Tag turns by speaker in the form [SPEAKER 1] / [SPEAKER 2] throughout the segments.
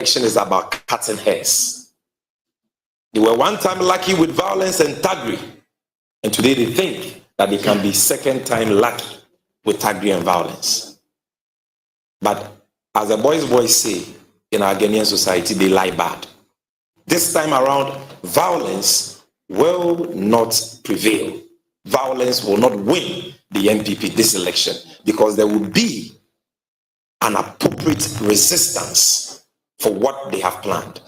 [SPEAKER 1] election is about cutting hairs. They were one time lucky with violence and thuggery, and today they think that they can be second time lucky with thuggery and violence. But as the boys say in our Ghanaian society, they lie bad. This time around, violence will not prevail. Violence will not win the NPP this election because there will be an appropriate resistance for what they have planned.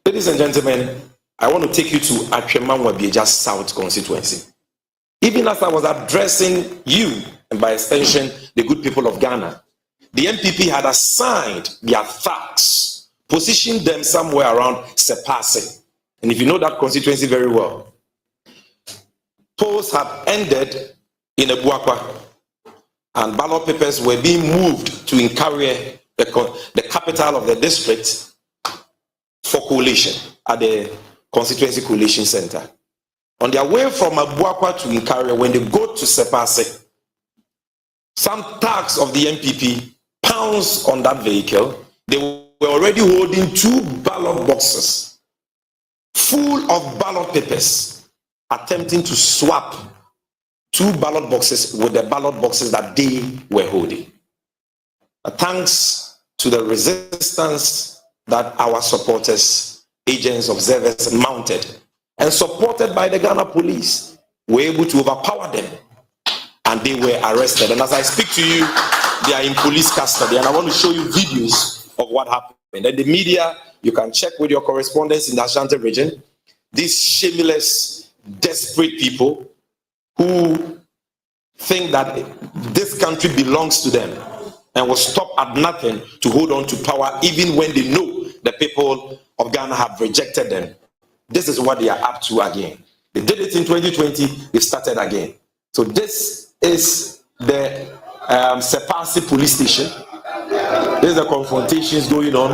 [SPEAKER 1] Ladies and gentlemen, I want to take you to Atwemanwabieja South constituency. Even as I was addressing you, and by extension, the good people of Ghana, the NPP had assigned their thugs, positioned them somewhere around Sepase. And if you know that constituency very well, polls have ended in Ebuakwa, and ballot papers were being moved to Nkawie, the capital of the district, for collation at the constituency collation center. On their way from Ebuakwa to Nkawie, when they go to Sepase, some thugs of the NPP pounced on that vehicle. They were already holding 2 ballot boxes full of ballot papers, attempting to swap 2 ballot boxes with the ballot boxes that they were holding. Thanks to the resistance that our supporters, agents, observers mounted, and supported by the Ghana police, were able to overpower them, and they were arrested. And as I speak to you, they are in police custody, and I want to show you videos of what happened. And the media, you can check with your correspondents in the Ashanti region. These shameless, desperate people who think that this country belongs to them and will stop at nothing to hold on to power even when they know the people of Ghana have rejected them. This is what they are up to again. They did it in 2020, they started again. So this is the Sepase police station. There's the confrontations going on.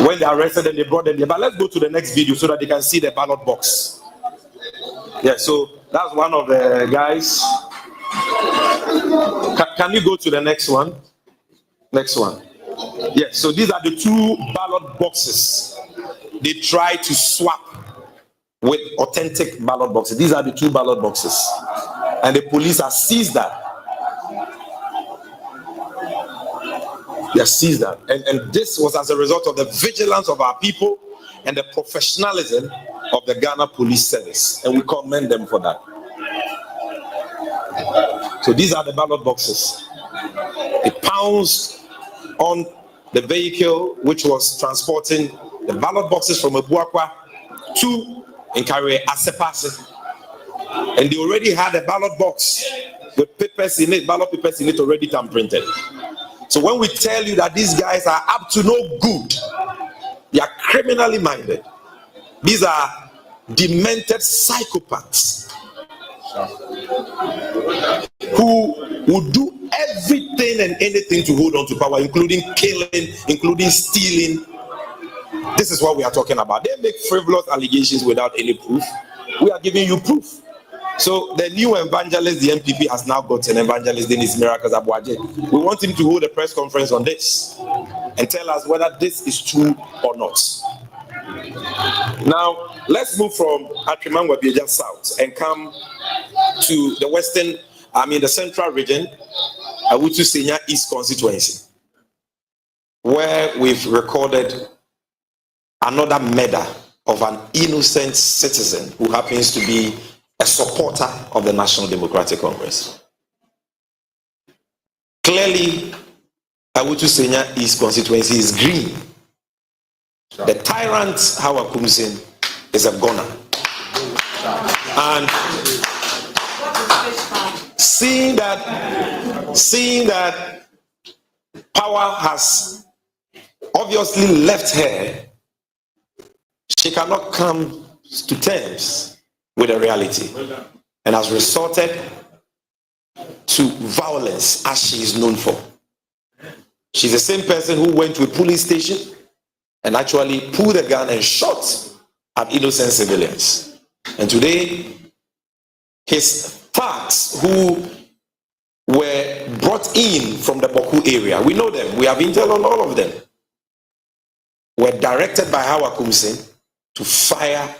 [SPEAKER 1] When they arrested them, they brought them there. But let's go to the next video so that they can see the ballot box. Yeah, so that's one of the guys. Can you go to the next one? Next one. Yeah, so these are the 2 ballot boxes they try to swap with authentic ballot boxes. These are the 2 ballot boxes. And the police have seized that. They have seized that. And this was as a result of the vigilance of our people and the professionalism of the Ghana Police Service. And we commend them for that. So these are the ballot boxes. They pounced on the vehicle which was transporting the ballot boxes from Ebuakwa to Nkawie Sepase. And they already had a ballot box with papers in it, ballot papers in it already printed. So when we tell you that these guys are up to no good, they are criminally minded. These are demented psychopaths who would do everything and anything to hold on to power, including killing, including stealing. This is what we are talking about. They make frivolous allegations without any proof. We are giving you proof. So the new evangelist, the NPP has now got an evangelist, Dennis Miracles Abuaje. We want him to hold a press conference on this and tell us whether this is true or not. Now, let's move from Atwemanwabieja South and come to the central region, Awutu Senya East constituency, where we've recorded another murder of an innocent citizen who happens to be a supporter of the National Democratic Congress. Clearly, Awutu Senya East constituency is green. The tyrant Hawa Kumsin is a goner. And seeing that power has obviously left her, she cannot come to terms with the reality and has resorted to violence as she is known for. She's the same person who went to a police station and actually pulled a gun and shot at innocent civilians. And today, his thugs who were brought in from the Boku area, we know them, we have intel on all of them, were directed by Hawa Kumsin to fire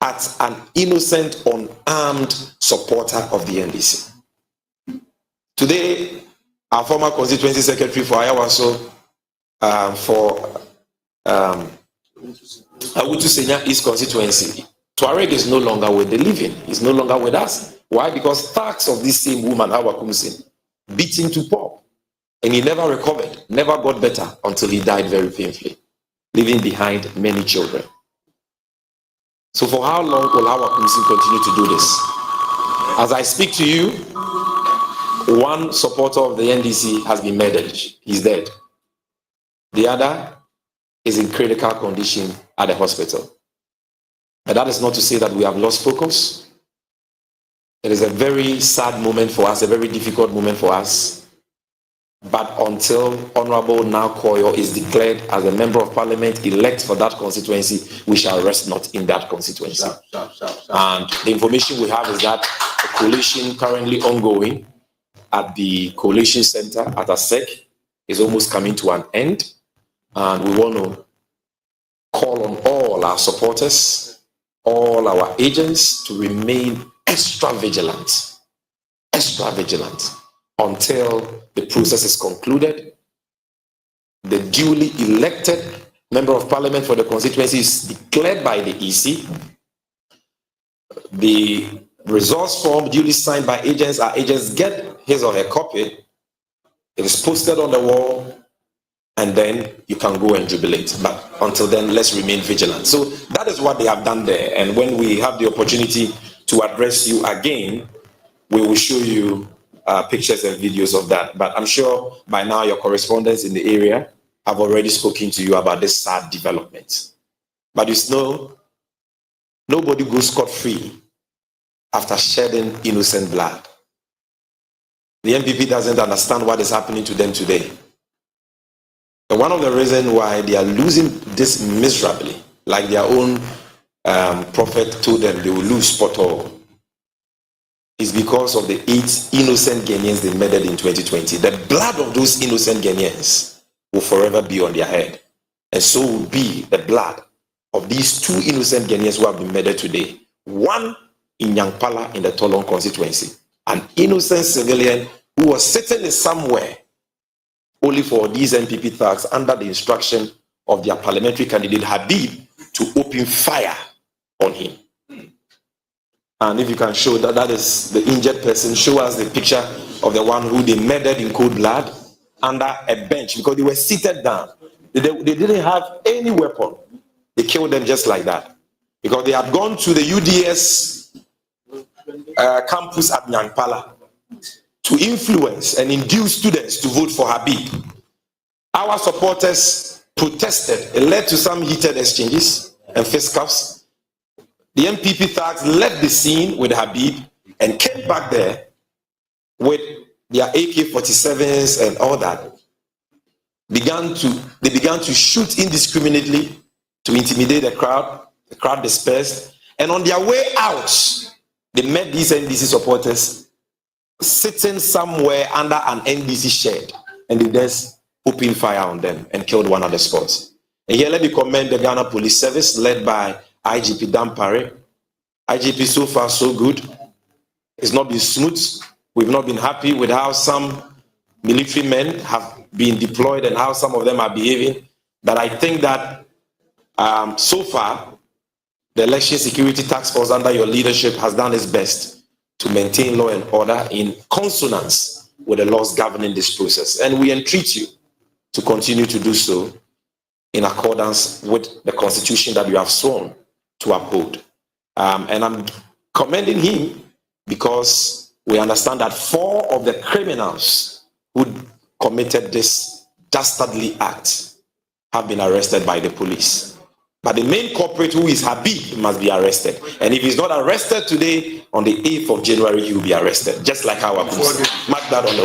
[SPEAKER 1] at an innocent, unarmed supporter of the NDC. Today, our former constituency secretary for Ayawaso, for Awutu Senya East constituency, Tuareg is no longer with the living. He's no longer with us. Why? Because thugs of this same woman, Hawa Kumsin, beat him to pulp. And he never recovered, never got better until he died very painfully, leaving behind many children. So for how long will Hawa Kumsin continue to do this? As I speak to you, one supporter of the NDC has been murdered. He's dead. The other is in critical condition at the hospital. But that is not to say that we have lost focus. It is a very sad moment for us, a very difficult moment for us. But until Honorable Nakoyo is declared as a member of parliament elect for that constituency, we shall rest not in that constituency. And the information we have is that the coalition currently ongoing at the coalition center at ASEC is almost coming to an end. And we want to call on all our supporters, all our agents to remain extra vigilant until the process is concluded. The duly elected member of parliament for the constituency is declared by the EC. The resource form duly signed by agents, our agents get his or her copy. It is posted on the wall, and then you can go and jubilate. But until then, let's remain vigilant. So that is what they have done there. And when we have the opportunity to address you again, we will show you pictures and videos of that. But I'm sure by now your correspondents in the area have already spoken to you about this sad development. But you know, nobody goes scot-free after shedding innocent blood. The NPP doesn't understand what is happening to them today. And one of the reasons why they are losing this miserably, like their own prophet told them they will lose spot all, is because of the 8 innocent Ghanaians they murdered in 2020. The blood of those innocent Ghanaians will forever be on their head. And so will be the blood of these 2 innocent Ghanaians who have been murdered today. One in Nyankpala in the Tolon constituency. An innocent civilian who was sitting in somewhere only for these NPP thugs under the instruction of their parliamentary candidate Habib to open fire on him. And if you can show that, that is the injured person, show us the picture of the one who they murdered in cold blood under a bench because they were seated down. They didn't have any weapon. They killed them just like that because they had gone to the UDS campus at Nyankpala to influence and induce students to vote for Habib. Our supporters protested. It led to some heated exchanges and fisticuffs. The MPP thugs left the scene with Habib and came back there with their AK-47s and all that. They began to shoot indiscriminately to intimidate the crowd. The crowd dispersed. And on their way out, they met these NDC supporters sitting somewhere under an NDC shed. And they just opened fire on them and killed one of the spots. And here let me commend the Ghana Police Service led by IGP Dampare. IGP so far so good. It's not been smooth. We've not been happy with how some military men have been deployed and how some of them are behaving. But I think that so far, the Election Security Task Force under your leadership has done its best to maintain law and order in consonance with the laws governing this process. And we entreat you to continue to do so in accordance with the constitution that you have sworn to uphold. And I'm commending him because we understand that 4 of the criminals who committed this dastardly act have been arrested by the police. But the main culprit, who is Habib, must be arrested. And if he's not arrested today, on the 8th of January, he will be arrested, just like our police. Mark that on the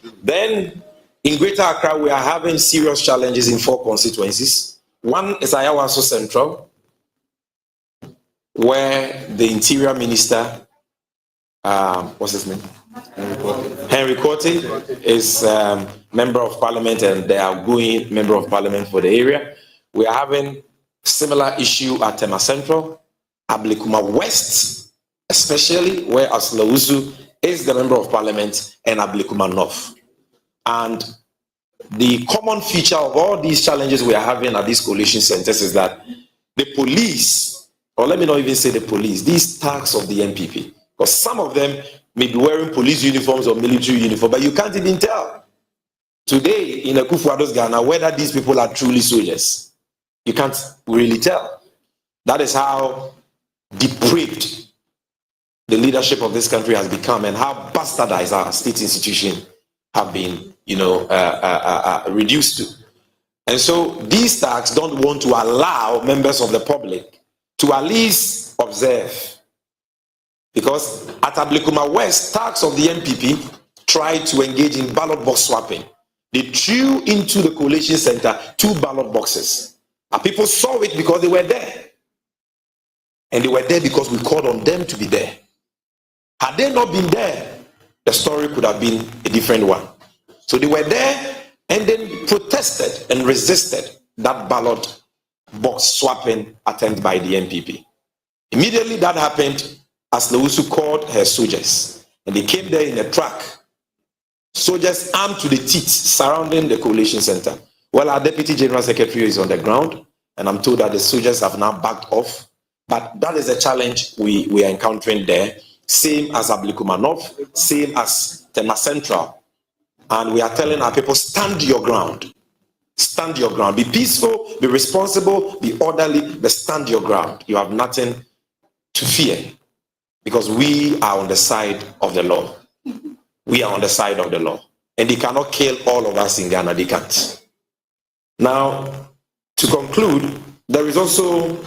[SPEAKER 1] wall. Then, in Greater Accra, we are having serious challenges in 4 constituencies. One is Ayawaso Central, where the Interior Minister, what's his name? Henry Cote is member of parliament and the outgoing member of parliament for the area. We are having similar issue at Tema Central, Ablikuma West, especially where Aslawusu is the member of parliament, and Ablikuma North. And the common feature of all these challenges we are having at these coalition centers is that the police, or let me not even say the police, these thugs of the NPP, because some of them may be wearing police uniforms or military uniforms, but you can't even tell today in Akufo-Addo's Ghana whether these people are truly soldiers. You can't really tell. That is how depraved the leadership of this country has become and how bastardized our state institutions have been, reduced to. And so these thugs don't want to allow members of the public to at least observe. Because at Ablikuma West, thugs of the NPP tried to engage in ballot box swapping. They threw into the coalition center 2 ballot boxes. And people saw it because they were there. And they were there because we called on them to be there. Had they not been there, the story could have been a different one. So they were there and then protested and resisted that ballot box swapping attempt by the NPP. Immediately that happened, Aslawusu called her soldiers, and they came there in a truck. Soldiers armed to the teeth surrounding the coalition center. Well, our Deputy General Secretary is on the ground, and I'm told that the soldiers have now backed off. But that is a challenge we are encountering there. Same as Ablikuma North, same as Tema Central. And we are telling our people, stand your ground. Stand your ground. Be peaceful, be responsible, be orderly, but stand your ground. You have nothing to fear because we are on the side of the law. We are on the side of the law. And they cannot kill all of us in Ghana. They can't. Now, to conclude, there is also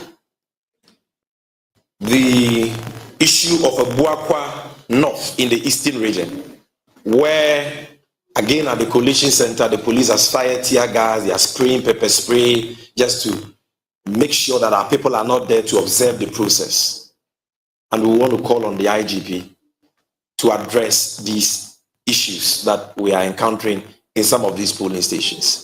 [SPEAKER 1] the issue of Abuakwa North in the eastern region, where, again, at the coalition center, the police has fired tear gas, they are spraying pepper spray just to make sure that our people are not there to observe the process. And we want to call on the IGP to address these issues that we are encountering in some of these polling stations.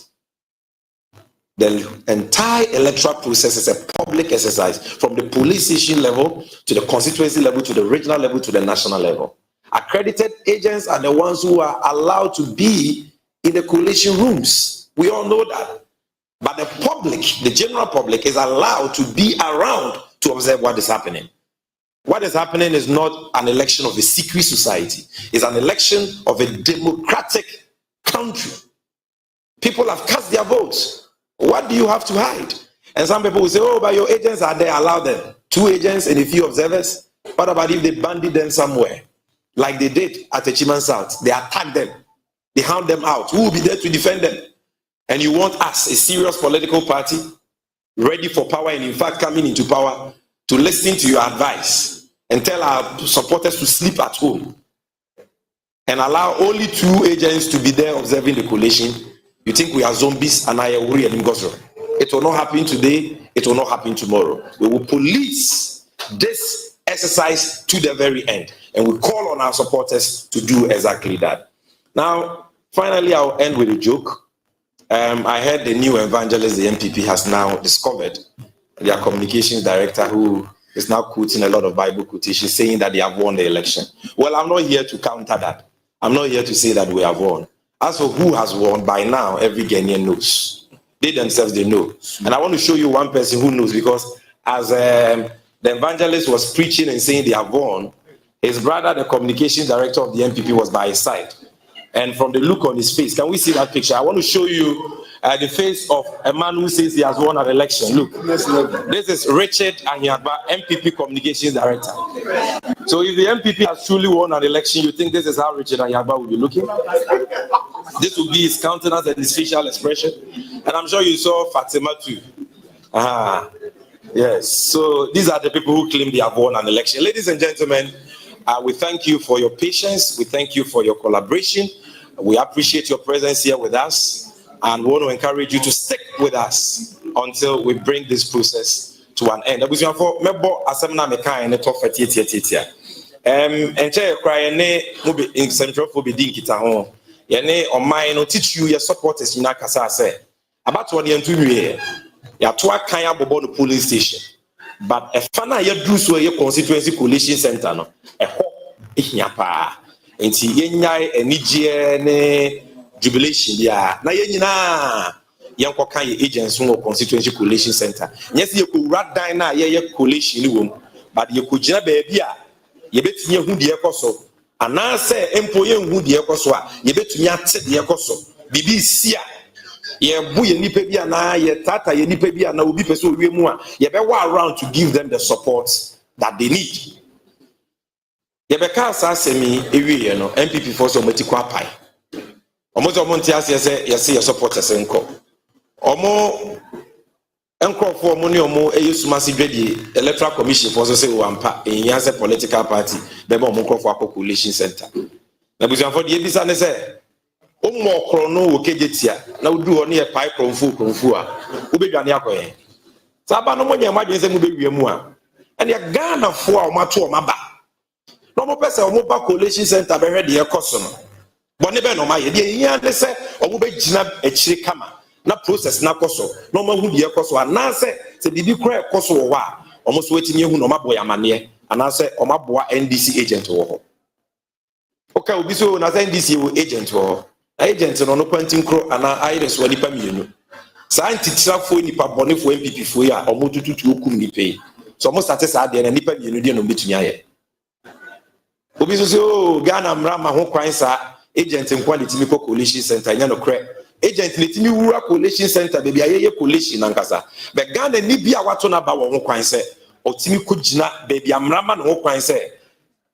[SPEAKER 1] The entire electoral process is a public exercise from the police station level to the constituency level to the regional level to the national level. Accredited agents are the ones who are allowed to be in the coalition rooms. We all know that. But the public, the general public, is allowed to be around to observe what is happening. What is happening is not an election of a secret society. It's an election of a democratic country. People have cast their votes. What do you have to hide? And some people will say, oh, but your agents are there, allow them. 2 agents and a few observers. What about if they bandit them somewhere? Like they did at Echiman South. They attack them. They hound them out. Who will be there to defend them? And you want us, a serious political party, ready for power and in fact coming into power, to listen to your advice and tell our supporters to sleep at home and allow only 2 agents to be there observing the coalition. You think we are zombies and Ayawuri and Ngosro. It will not happen today. It will not happen tomorrow. We will police this exercise to the very end. And we call on our supporters to do exactly that. Now, finally, I'll end with a joke. I heard the new evangelist the MPP has now discovered, their communications director, who is now quoting a lot of Bible quotations, saying that they have won the election. Well, I'm not here to counter that. I'm not here to say that we have won. As for who has won, by now, every Ghanaian knows. They themselves, they know. And I want to show you one person who knows, because as the evangelist was preaching and saying they have won, his brother, the communications director of the MPP, was by his side. And from the look on his face, can we see that picture? I want to show you the face of a man who says he has won an election. Look, this is Richard Anyagba, MPP communications director. So if the MPP has truly won an election, you think this is how Richard Anyagba will be looking? This will be his countenance and his facial expression. And I'm sure you saw Fatima too. Yes. So these are the people who claim they have won an election. Ladies and gentlemen, we thank you for your patience. We thank you for your collaboration. We appreciate your presence here with us, and we want to encourage you to stick with us until we bring this process to an end. enche cry ne mubi in central for be dinkita ho ye ne oman no teach you your supporters nyina kasa say about what the ntuwie ya to akan abobo no police station but e fa na ye dru so ye constituency coalition center no e ho ehia pa enti ye nyai enigye ne jubilation dia na ye nyina yanko kan ye agents no constituency coalition center yes ye ko radan na ye coalition ni wom but ye ko gina ba bia ye betumi ehu de ekoso ana se empo ye hu de ekoso a ye betumi ate de ekoso bibi sia ye bu ye nipa bia na ye tata ye nipa bia na obi pese owie mu a ye be wa around to give them the support that they need ye be ka sa asemi ewie ye no MPP for so mati kwa pai omo nti ase se ye se supporters enko omo enkrofo omo ne omo eyesumase dwedie electoral commission for so say wampa enyanse political party be ba omo enkrofo coalition center na busanfo de ebisa ne se omo okro no wo kejetia na udu ho ne ye pai kromfu a ubedwane akoye saba no monye madwen se mu bewie mu a ene Ghana fo a omato omaba no mo pese omo ba coalition center be hwede ekoso no bone be no ma ye de yan ne se omo be gina akire kama na process na koso no ma hu de koso ana se bibi kra koso wo a omo so wetimi ehu no ma boy amane ana se omo boa NDC agent wo ho okay obi so na se NDC wo agent wo agent no no kwantin kro ana iris wani pa mienu sa antitrafo nipa bonefo MPP fo ya omo tututu okum ni pay so omo start sa de na nipa mienu de no betumi aye obi so Ghana mrama ho kwan sa agent quality mi coalition center nya no kra agent letimi wura coalition center baby ayeye coalition nankasa be Ghana ni bia wato na ba wo ho kwan se otimi ko gina baby amrama no ho kwan se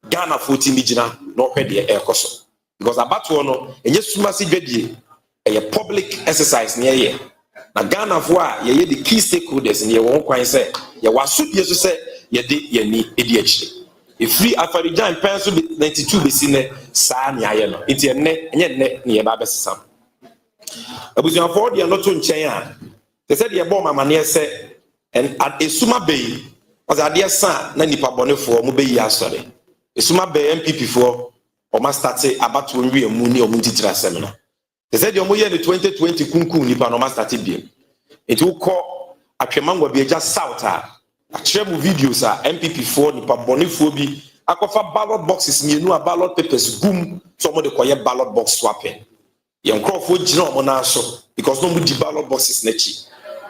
[SPEAKER 1] Ghana fo timi gina no hwe de ekoso because abato no enye sumase dwadie eye public exercise ne ye na Ghana fo a ye the key stakeholders ne ye wo ho kwan se ye wasodie so se ye de ye ni edi akire free afarijan penso 92 besine saa ne aye no nti enye ne ye ba besesam abusuafo de no to nchen a te se de bo mamane se en esuma bei was ade sa na nipa bonefo mo beyi asore esuma bei MPP fo o ma start abato nwie mu ni o mu titira sem no te se de mo ye ne 2020 kunku nipa no ma start bi enti ukọ atwemangwa bi eja south a akyeremu videos a MPP fo nipa bonefo bi akofa ballot boxes mienu a ballot papers boom so mo de koye ballot box swapping ye nkrofo gina omo na so because no mo di ballot boxes na chi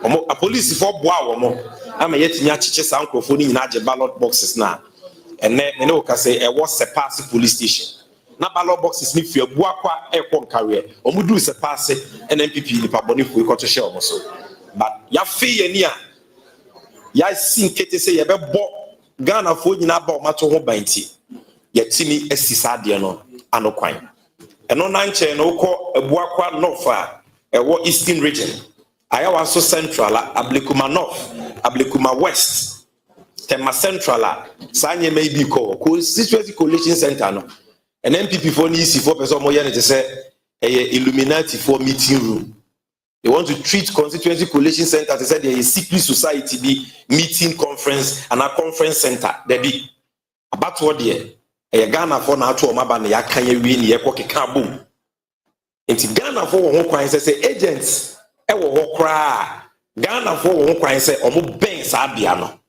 [SPEAKER 1] omo a police for boa wo mo ama yetimi achiche sa nkrofo ni nyina age ballot boxes na ene o ka say e was Sepasi police station na ballot boxes ni fi abua kwa e kon career omo du Sepasi NPP nipa bonefo ko to share omo so but ya fe ye ni a ya sinkete se ye be bo Ghana fo nyina ba o mato ho banti yetimi asisa de no anokwan eno na nche no ko ebuakwa north a ewo eastern region ayawa so central ablikuma north ablikuma west tema central sanye may be ko situation coalition center no en MPP for ni si for person mo ye ne te se Illuminati for meeting room. They want to treat constituency coalition center. They said there is secret society be meeting conference and a conference center. They be about what there. Ghana for na to omaba na ya kan ye wi ni ye ko keka boom. Enti Ghana for wo ho kwan say agents e wo ho kra. Ghana for wo ho kwan say omo ben sa bia no.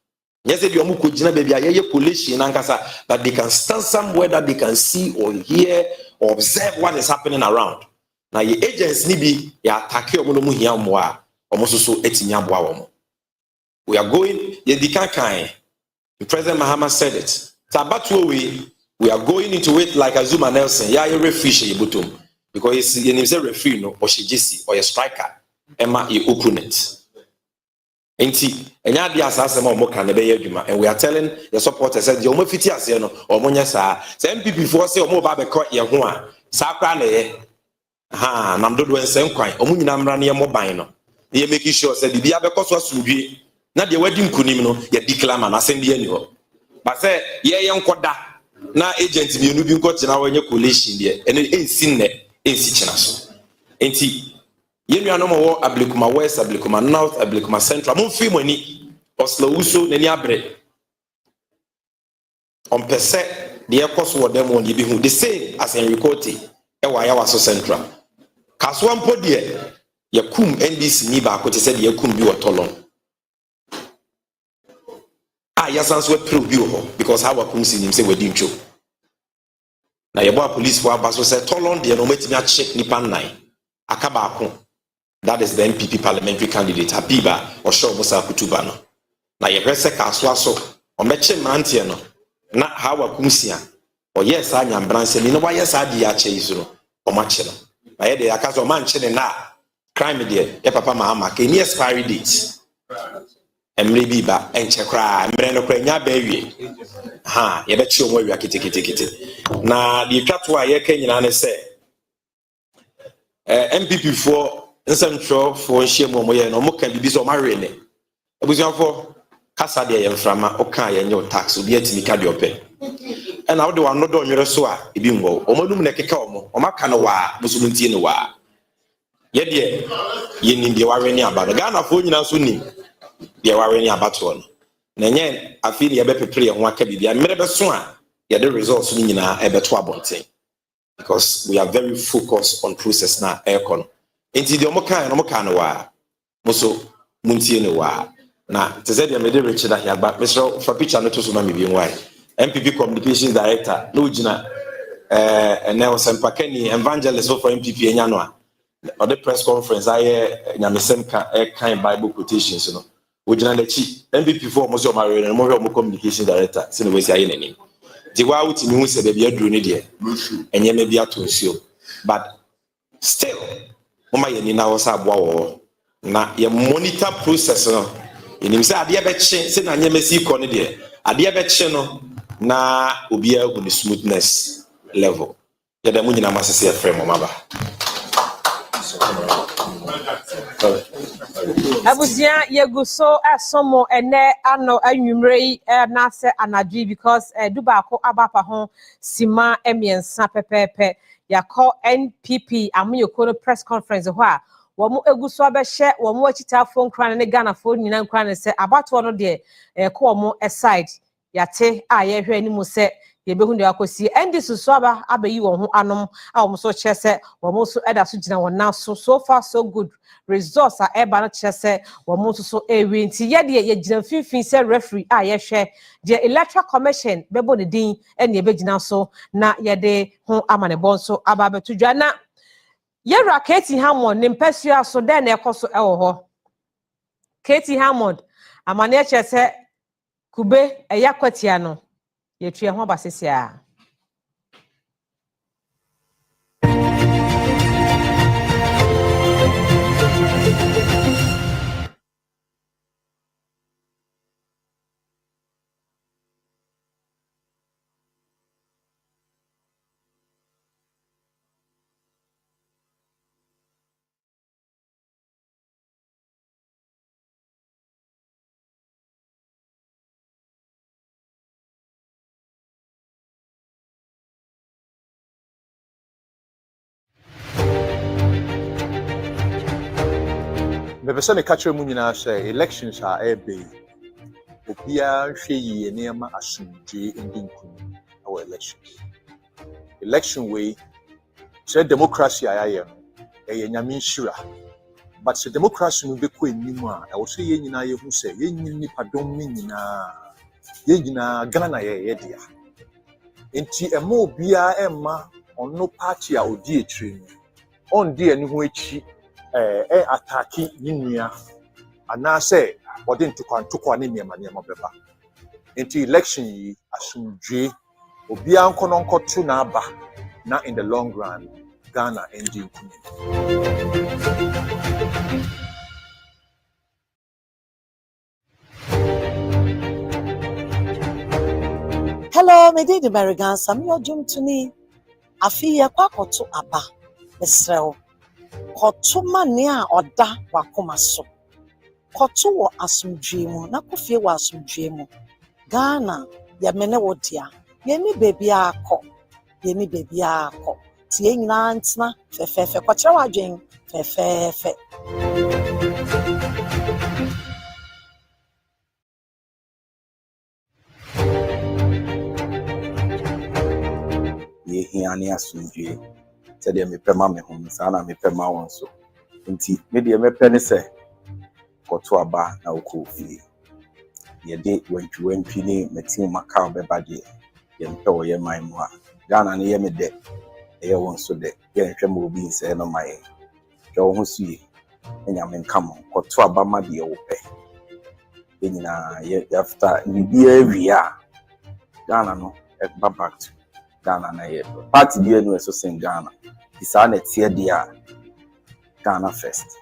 [SPEAKER 1] Yes, they omo ko gina baby ayeye coalition nankasa that they can stand somewhere that they can see or hear or observe what is happening around. Na ye agents ni bi ya attack omo no mu hia mo a omo so etinya boa wo mo. We are going ye dikan the President Mahama said it. Tabatu we are going into it like Azuma Nelson. Yeah, you referee ye bottom because ye name say referee no or she jisi or a striker ema ye opponent. Enti enya dia asase ma omo kan be ye adwuma and we are telling the supporters say the omo fiti ase no omo nya saa. Say MPP for say omo ba be ko ye ho a saa kra na ye ha nam dodo ense nkwan omu nyina mra na ye moban no ye make sure say bibia be koso asudwie na de wadi nkunim no ye declare na asem de ani ho ba say ye nkoda na agent bi enu bi nko kina wanye coalition de ene ensi ne ensi kina so enti ye nua no mo ablikuma west ablikuma north ablikuma central mo fi mani oslo uso nani abre on pese the cost for them on the same as in Rikoti, Ewa so central. Kaswan Podie, Yakum NDC Niba, what said Yakum you are tolon. Yasans were prove because how Wakum see him say we didn't show. Now your police for Abaso said tolon, the no meeting at check Nipan 9. Akabako. That is the MPP parliamentary candidate, Habiba or Shaw Musa Kutubano. Now your press Kaswaso, or Meche Mantiano, not how Wakumsia. Or yes, I am Branson, you know why yes, I dia chase or Machino. I had the Akazo Manchene na crime dear, Papa Mahama, can you expiry dates? And maybe ba and chakra, Mreno Krenya baby. Ha, you bet you where you are kitty. Now the Katwa Yakan say MPP for Central for Shemo no more can be so marine. It was for Casadia and Frama, okay, and your tax will be at Mikadiope. And how do I not do your soa, Ibimbo, or Modumnekamo, or Makanawa, Musumuntianwa? Yet, ye need the Warrenia about the Ghana for you now soon. The Warrenia Baton. Nanyan, I feel you better play on one cabby, and made a swan. Yet the results mean a better thing. Because we are very focused on process now, aircon. Into the Omoka and Omokanawa, Muso Muntianwa. Now, to say the Medi Richard here, but Mr. for picture not to Sumami being white. MPP Communications Director, Lujina, and now Sampakeni, evangelist for MPP in Yanua. Or the press conference, I Namisemka, kind Bible quotations, you know. Ujina the chief, MPP for Moso Marion and more Communications Director, Sinaway Sayani. The wow to me said, be a drunidia, and ye may be a to but still, Mama Yanina was a wow. Now, your monitor process, in himself, I dear betchen, send a Yemesi Cornidia, I dear betchen. Na ubia with the smoothness level. Ya da munyi na masese ya frame mama.
[SPEAKER 2] Abusia yeguso asomo ene ano anwumrei na se anadwi because dubako abapa ho sima emiensa pepepe yakọ NPP amuyoko no press conference ho a womu eguso abehye womu achita phone kran ne Ghana phone nyina kran se abato no de ko womu aside yate a ye hwe ni mu se ye behu de akosi endi suso aba abayi won ho anom a womu so chese womu so eda so gina won na so far so good results are eba no chese womu so ewi nti ye de ye gina finfin se referee a ye hwe de electoral commission bebo ne din ene ye begina so na ye de ho amane bon so aba betudwa na ye ra Katie Hammond ne mpasua so de na ekoso ewo ho Katie Hammond amane chese kube eyakwatia no yetue ho basesia
[SPEAKER 3] The person catcher munina say elections are a bay. Opia she near asumji in our elections. Election way said democracy I am a yamin shura. But the democracy will be queen nima. I will say yena who say yen pardon minina yena Ghana yedia. Enti a mo bia emma on no party or dear train. On dear new which attacking Ninia and now say what didn't to Quanimia Maniama Beba. Into election ye assume J Obian Kononko Tunaba, not in the long run, Ghana ending.
[SPEAKER 4] Hello, me did the American Sam your jum to me. I feel a quack to Abba, Mr. Kotuma near or da wakomaso. Kotu wa asumdwemu na kofie wa asumdwemu. Ghana ya mene wodia. Yeni baby akọ. Yeni baby akọ. Tie nyina ntina fefefe kwachira wadwen fefefe.
[SPEAKER 5] hia ne asomdwie sɛdeɛ mepɛ ma me ho no saa na mepɛ ma wɔn so nti me deɛ mepɛ ne sɛ kɔto aba na wokɔ fie yɛde wantwi ne matin maka bɛba deɛ yɛmpɛ wɔ yɛ man mu a Ghana ne yɛ me dɛ ɛyɛ wɔn so dɛ yɛnhwɛ ma obi nsɛe no ma yɛ hwɛ wo ho so yie na Nyame nka mo kɔto aba ma deɛ wopɛ yɛn nyinaa after biribiara wie a Ghana no ɛba back to Ghana na yɛ party deɛ no ɛso sen Ghana nti saa na ɛteɛ deɛ a Ghana first.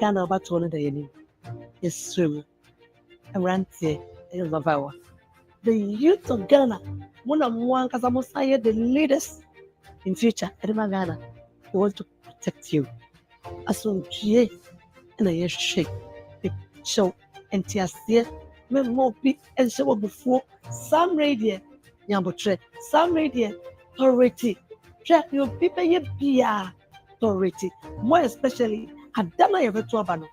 [SPEAKER 6] Ghana about to the year. Yes, true. Arantie, Lavawa. The youth of Ghana, one of one, because I'm say the leaders in future. Edema Ghana, they want to protect you. Aso G and a year shake. The show and TSC, me more big and show before some radio, Yambotre, some radio authority. Track your people, ye be authority, more especially. Adama yevetu abano.